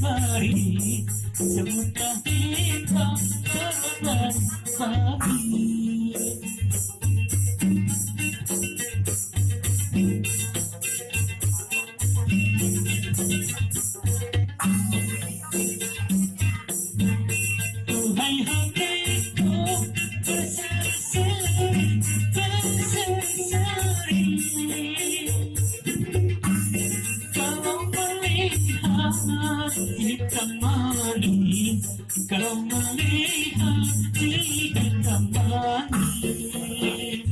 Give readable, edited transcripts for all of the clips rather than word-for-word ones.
Mari, semudah hitam berbagi. Tuhai hatiku berseri-seri, berseri-seri. Kalau melihat hitam manis, kalau melihat hitam manis.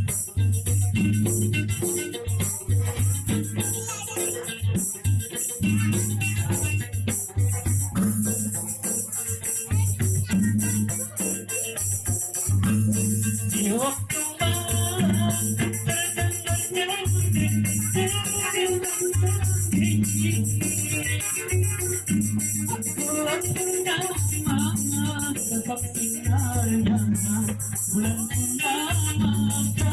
Di waktu malam terdengar bulan purnama, tempat tinggalnya bulan purnama.